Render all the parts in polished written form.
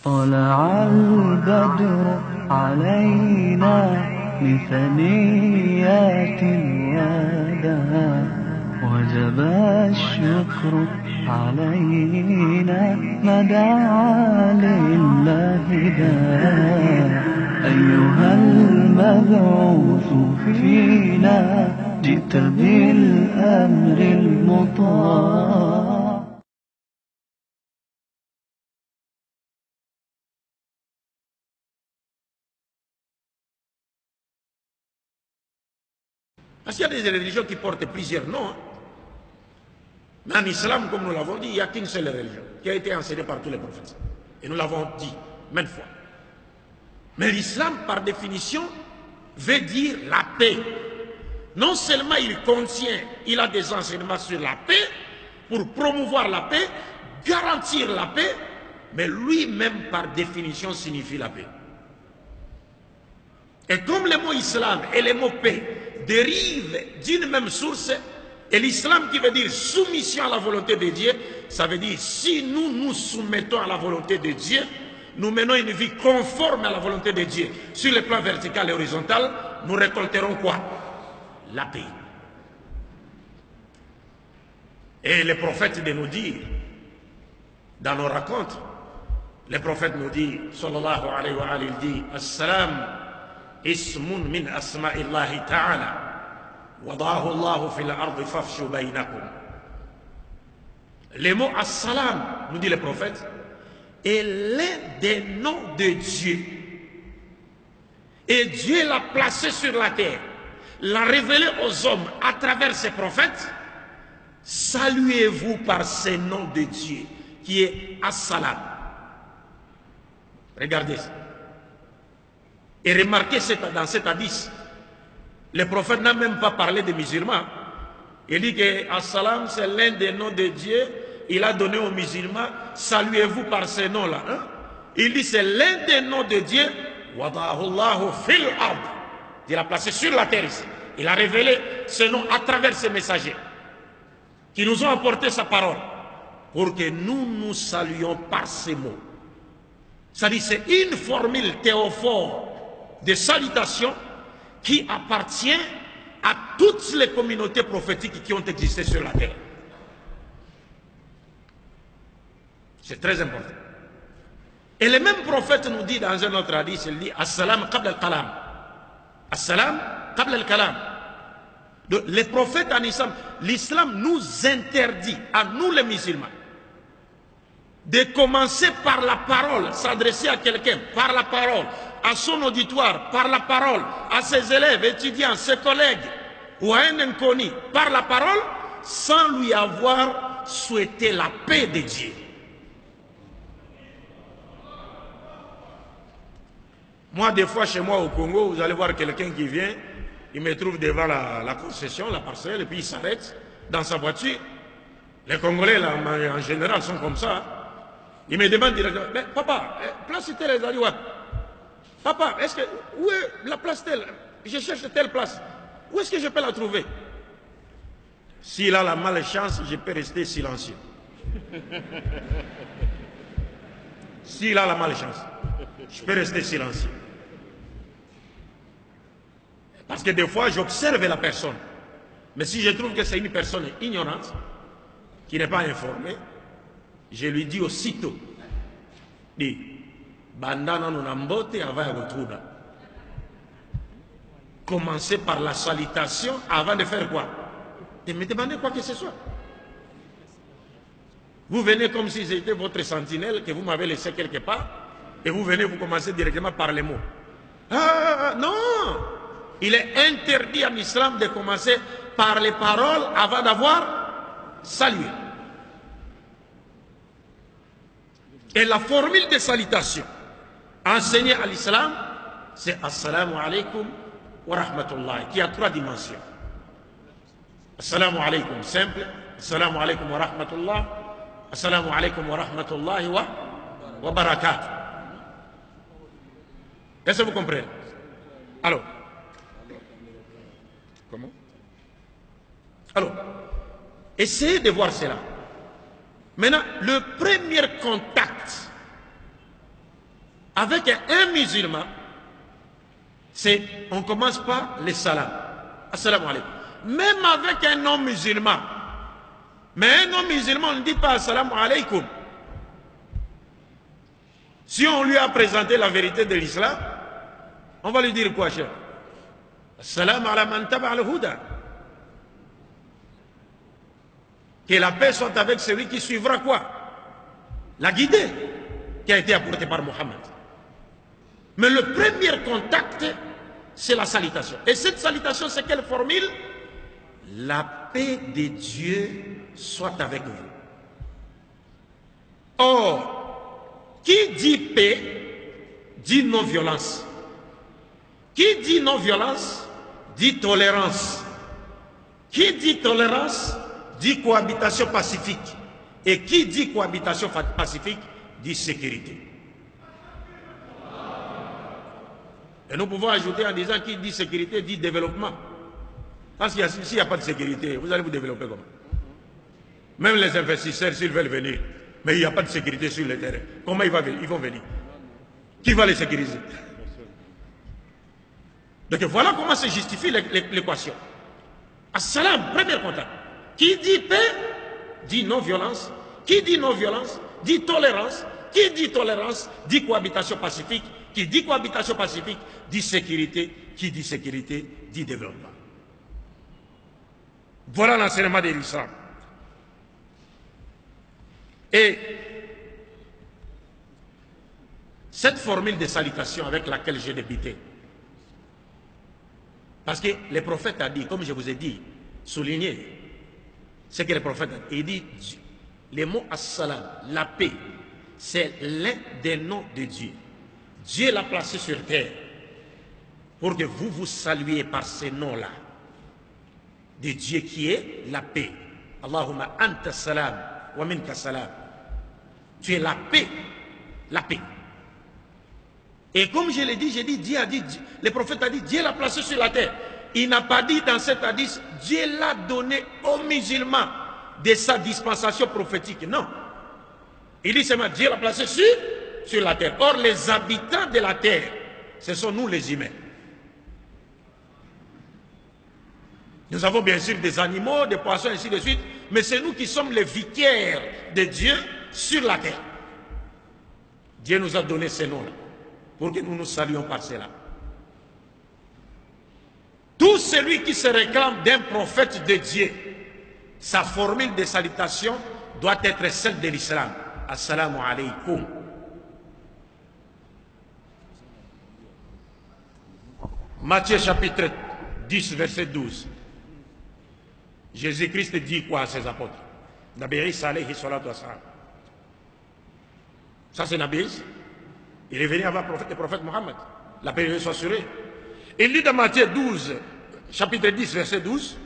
طلع البدر علينا من ثنيات الوداع وجب الشكر علينا ما دعا لله داع أيها المبعوث فينا جئت بالأمر المطاع. Parce qu'il y a des religions qui portent plusieurs noms. Hein. Mais en islam, comme nous l'avons dit, il n'y a qu'une seule religion qui a été enseignée par tous les prophètes. Et nous l'avons dit maintes fois. Mais l'islam, par définition, veut dire la paix. Non seulement il a des enseignements sur la paix, pour promouvoir la paix, garantir la paix, mais lui-même, par définition, signifie la paix. Et comme le mot islam et le mot paix dérivent d'une même source, et l'islam qui veut dire soumission à la volonté de Dieu, ça veut dire si nous nous soumettons à la volonté de Dieu, nous menons une vie conforme à la volonté de Dieu sur le plan vertical et horizontal, nous récolterons quoi? La paix. Et les prophètes de nous dire, dans nos racontes, les prophètes nous disent, sallallahu alayhi wa alayhi, il dit, As-salam ismun min asma'illahi ta'ala. وضعه الله في الأرض فافشوا بينكم. Le mot As-Salam, nous dit le prophète, est l'un des noms de Dieu. Et Dieu l'a placé sur la terre, l'a révélé aux hommes à travers ses prophètes. Saluez-vous par ce nom de Dieu qui est As-Salam. Regardez ça. Et remarquez dans cet hadith, le prophète n'a même pas parlé des musulmans. Il dit que As-Salam, c'est l'un des noms de Dieu. Il a donné aux musulmans, saluez-vous par ce nom-là. Hein? Il dit c'est l'un des noms de Dieu. Wada'ahullahu fil ard. Il l'a placé sur la terre ici. Il a révélé ce nom à travers ses messagers qui nous ont apporté sa parole pour que nous nous saluions par ces mots. C'est-à-dire c'est une formule théophore de salutation qui appartient à toutes les communautés prophétiques qui ont existé sur la terre. C'est très important. Et le même prophète nous dit dans un autre hadith, il dit As-salam qabla al-kalam. As-salam qabla al-kalam. Les prophètes en islam, l'islam nous interdit, à nous les musulmans, de commencer par la parole, s'adresser à quelqu'un par la parole, à son auditoire, par la parole, à ses élèves, étudiants, ses collègues, ou à un inconnu, par la parole, sans lui avoir souhaité la paix de Dieu. Moi, des fois, chez moi au Congo, vous allez voir quelqu'un qui vient, il me trouve devant la concession, la parcelle, et puis il s'arrête dans sa voiture. Les Congolais, là, en général, sont comme ça. Il me demande directement, mais papa, place telle, les ouais. Papa, où est la place telle? Je cherche telle place. Où est-ce que je peux la trouver? S'il a la malchance, je peux rester silencieux. S'il a la malchance, je peux rester silencieux. Parce que des fois, j'observe la personne. Mais si je trouve que c'est une personne ignorante, qui n'est pas informée, je lui dis aussitôt, dis, bandana nunambote avant retourna. Commencez par la salutation avant de faire quoi? De me demander quoi que ce soit. Vous venez comme si c'était votre sentinelle que vous m'avez laissé quelque part, et vous venez, vous commencez directement par les mots. Ah non! Il est interdit en islam de commencer par les paroles avant d'avoir salué. Et la formule de salutation enseignée à l'islam, c'est Assalamu alaikum wa rahmatullah, qui a 3 dimensions. Assalamu alaikum simple, Assalamu alaikum wa rahmatullah, Assalamu alaikum wa rahmatullahi wa barakatuh. Est-ce que vous comprenez? Alors, comment? Alors, essayez de voir cela. Maintenant, le premier contact Avec un musulman, on commence par les salam. Assalamu alaikum. Même avec un non-musulman. Mais un non-musulman, on ne dit pas assalamu alaikum. Si on lui a présenté la vérité de l'islam, on va lui dire quoi, cher? Assalamu ala man taba al-huda. Que la paix soit avec celui qui suivra quoi? La guidée qui a été apportée par Mohammed. Mais le premier contact, c'est la salutation. Et cette salutation, c'est quelle formule? La paix de Dieu soit avec vous. Or, qui dit paix, dit non-violence. Qui dit non-violence, dit tolérance. Qui dit tolérance, dit cohabitation pacifique. Et qui dit cohabitation pacifique, dit sécurité. Et nous pouvons ajouter en disant qui dit sécurité, dit développement. Parce que s'il n'y a pas de sécurité, vous allez vous développer comment? Même les investisseurs, s'ils veulent venir, mais il n'y a pas de sécurité sur le terrain, comment ils vont venir? Qui va les sécuriser? Donc voilà comment se justifie l'équation. Assalam, premier contact. Qui dit paix, dit non-violence. Qui dit non-violence, dit tolérance. Qui dit tolérance, dit cohabitation pacifique. Qui dit cohabitation pacifique, dit sécurité. Qui dit sécurité, dit développement. Voilà l'enseignement de l'islam. Et cette formule de salutation avec laquelle j'ai débuté, parce que le prophète a dit, comme je vous ai dit, souligné, ce que le prophète a dit, il dit, le mot as-salam, la paix, c'est l'un des noms de Dieu. Dieu l'a placé sur terre pour que vous vous saluiez par ce nom-là de Dieu qui est la paix. Allahumma anta salam wa minka salam. Tu es la paix, la paix. Et comme je l'ai dit, j'ai dit, Dieu a dit, le prophète a dit, Dieu l'a placé sur la terre. Il n'a pas dit dans cet hadith, Dieu l'a donné aux musulmans de sa dispensation prophétique. Non. Il dit seulement, Dieu l'a placé sur la terre. Or, les habitants de la terre, ce sont nous les humains. Nous avons bien sûr des animaux, des poissons, ainsi de suite, mais c'est nous qui sommes les vicaires de Dieu sur la terre. Dieu nous a donné ces noms-là pour que nous nous saluions par cela. Tout celui qui se réclame d'un prophète de Dieu, sa formule de salutation doit être celle de l'islam. Assalamu alaikum. Matthieu chapitre 10, verset 12. Jésus-Christ dit quoi à ses apôtres? Nabi Isa alayhi salatu wassalam. Ça c'est Nabi Isa. Il est venu avant le prophète Mohammed. La paix de Dieu soit sur eux. Il dit dans Matthieu 12, chapitre 10, verset 12,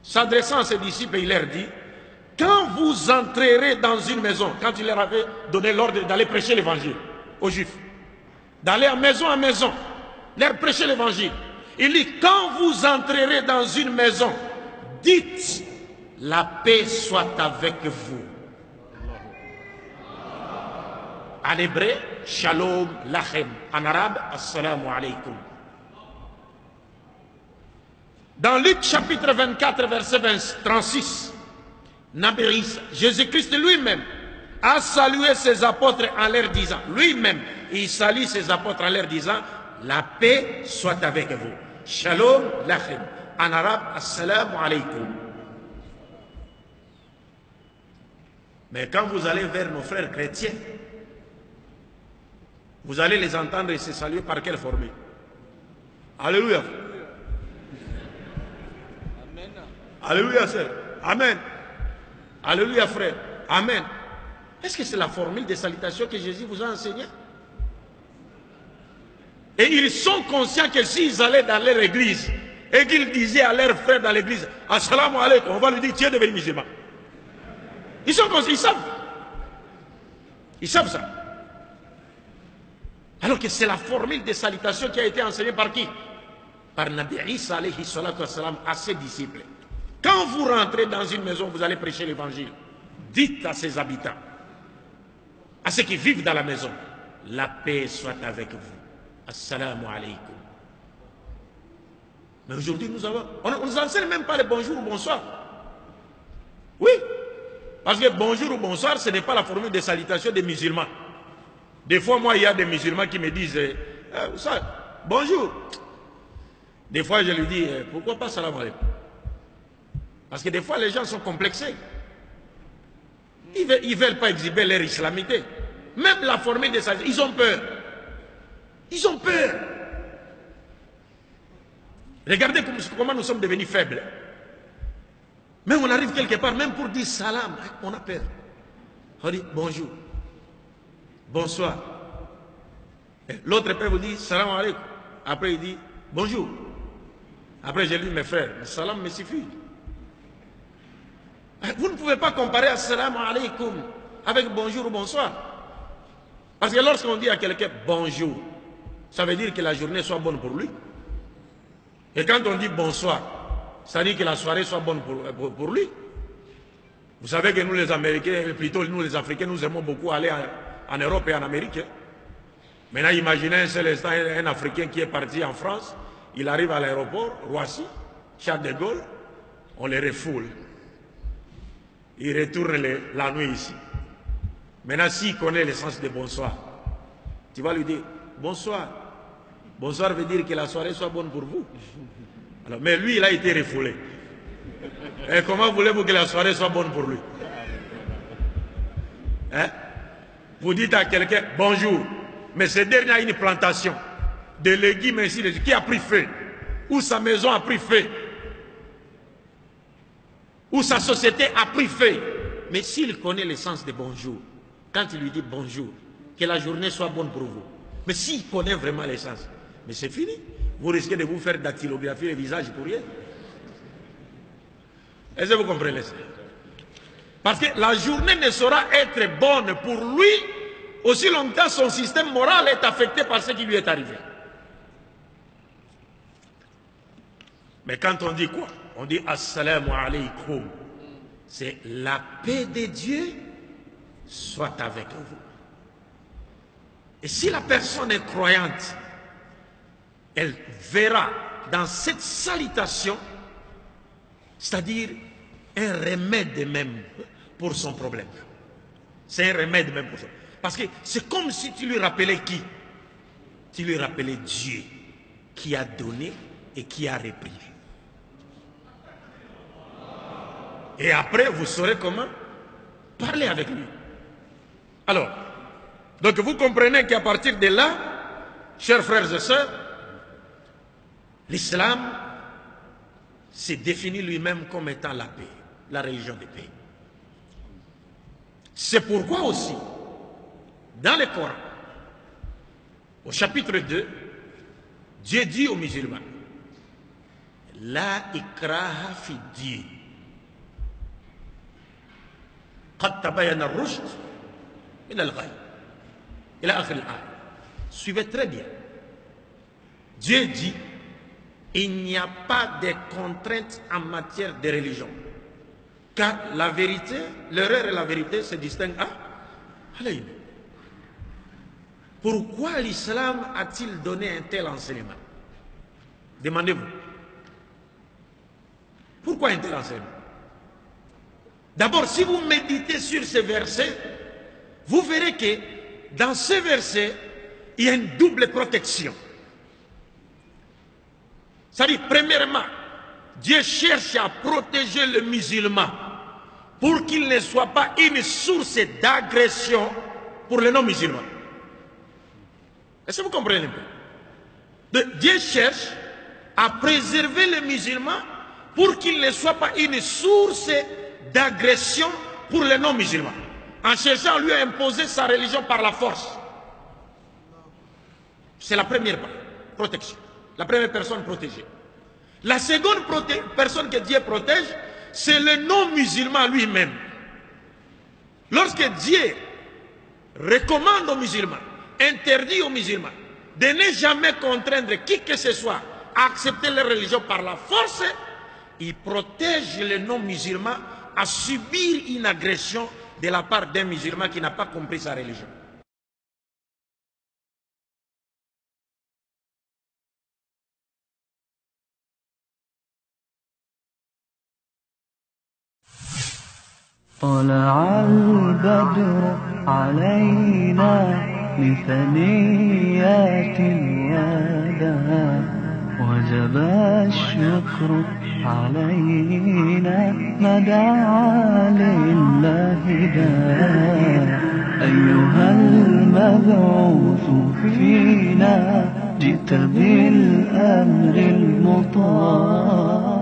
s'adressant à ses disciples, il leur dit, quand vous entrerez dans une maison, quand il leur avait donné l'ordre d'aller prêcher l'évangile aux Juifs, d'aller à maison, leur prêcher l'évangile, il dit, quand vous entrerez dans une maison, dites, la paix soit avec vous. En hébreu, shalom lachem. En arabe, assalamu alaikum. Dans Luc chapitre 24, verset 36, Nabi Isa, Jésus-Christ lui-même a salué ses apôtres en leur disant, lui-même, il salue ses apôtres en leur disant, la paix soit avec vous. Shalom lachem. En arabe, assalamu alaikum. Mais quand vous allez vers nos frères chrétiens, vous allez les entendre et se saluer par quelle formule? Alléluia. Amen. Alléluia, sœur. Amen. Alléluia, frère. Amen. Est-ce que c'est la formule de salutation que Jésus vous a enseignée? Et ils sont conscients que s'ils allaient dans leur église et qu'ils disaient à leurs frères dans l'église, assalamu alaikum, on va lui dire, tu es devenu musulman. Ils sont conscients, ils savent. Ils savent ça. Alors que c'est la formule de salutation qui a été enseignée par qui? Par Nabi Isa alayhi salatu wassalam à ses disciples. Quand vous rentrez dans une maison, vous allez prêcher l'évangile. Dites à ses habitants, à ceux qui vivent dans la maison, la paix soit avec vous. Assalamu alaikum. Mais aujourd'hui, on ne nous enseigne même pas le bonjour ou bonsoir. Oui, parce que bonjour ou bonsoir, ce n'est pas la formule de salutation des musulmans. Des fois, moi, il y a des musulmans qui me disent bonjour. Des fois, je lui dis pourquoi pas salam alaikum? Parce que des fois, les gens sont complexés. Ils ne veulent pas exhiber leur islamité. Même la formule de salutation, ils ont peur. Ils ont peur. Regardez comment nous sommes devenus faibles. Même on arrive quelque part, même pour dire salam, on a peur. On dit bonjour, bonsoir. L'autre peut vous dire salam alaikum. Après il dit bonjour. Après j'ai lu mes frères, salam me suffit. Vous ne pouvez pas comparer salam alaikum avec bonjour ou bonsoir. Parce que lorsqu'on dit à quelqu'un bonjour, ça veut dire que la journée soit bonne pour lui. Et quand on dit bonsoir, ça dit que la soirée soit bonne pour lui. Vous savez que nous les Américains, plutôt nous les Africains, nous aimons beaucoup aller en Europe et en Amérique. Maintenant imaginez un seul instant un Africain qui est parti en France, il arrive à l'aéroport, Roissy, Charles de Gaulle, on les refoule. Il retourne la nuit ici. Maintenant s'il connaît le sens de bonsoir, tu vas lui dire bonsoir. Bonsoir veut dire que la soirée soit bonne pour vous. Alors, mais lui, il a été refoulé. Et comment voulez-vous que la soirée soit bonne pour lui? Hein? Vous dites à quelqu'un bonjour, mais ce dernier a une plantation de légumes ainsi de suite qui a pris feu, ou sa maison a pris feu, ou sa société a pris feu. Mais s'il connaît le sens de bonjour, quand il lui dit bonjour, que la journée soit bonne pour vous, mais s'il connaît vraiment le sens, mais c'est fini. Vous risquez de vous faire dactylographier le visage pour rien. Est-ce que vous comprenez ça? Parce que la journée ne saura être bonne pour lui aussi longtemps son système moral est affecté par ce qui lui est arrivé. Mais quand on dit quoi? On dit assalamu alaikum. C'est la paix de Dieu soit avec vous. Et si la personne est croyante, elle verra dans cette salutation, c'est-à-dire un remède même pour son problème. C'est un remède même pour ça. Parce que c'est comme si tu lui rappelais qui? Tu lui rappelais Dieu qui a donné et qui a repris. Et après, vous saurez comment parler avec lui. Alors, donc vous comprenez qu'à partir de là, chers frères et sœurs, l'islam s'est défini lui-même comme étant la paix, la religion de paix. C'est pourquoi aussi, dans le Coran, au chapitre 2, Dieu dit aux musulmans, La ikraha fi din. قد تبين الرشد من الغي. إلى آخر الآية. Suivez très bien. Dieu dit, il n'y a pas de contraintes en matière de religion. Car la vérité, l'erreur et la vérité se distinguent à l'œil. Pourquoi l'islam a-t-il donné un tel enseignement? Demandez-vous. Pourquoi un tel enseignement? D'abord, si vous méditez sur ce verset, vous verrez que dans ce verset, il y a une double protection. C'est-à-dire, premièrement, Dieu cherche à protéger le musulman pour qu'il ne soit pas une source d'agression pour les non-musulmans. Est-ce que vous comprenez un peu? Dieu cherche à préserver le musulman pour qu'il ne soit pas une source d'agression pour les non-musulmans, en cherchant à lui imposer sa religion par la force. C'est la première protection, la première personne protégée. La seconde personne que Dieu protège, c'est le non-musulman lui-même. Lorsque Dieu recommande aux musulmans, interdit aux musulmans de ne jamais contraindre qui que ce soit à accepter leur religion par la force, il protège les non-musulmans à subir une agression de la part d'un musulman qui n'a pas compris sa religion. طلع البدر علينا لثنيات الوداع وجب الشكر علينا ما دعا لله داع أيها المبعوث فينا جئت بالأمر المطاع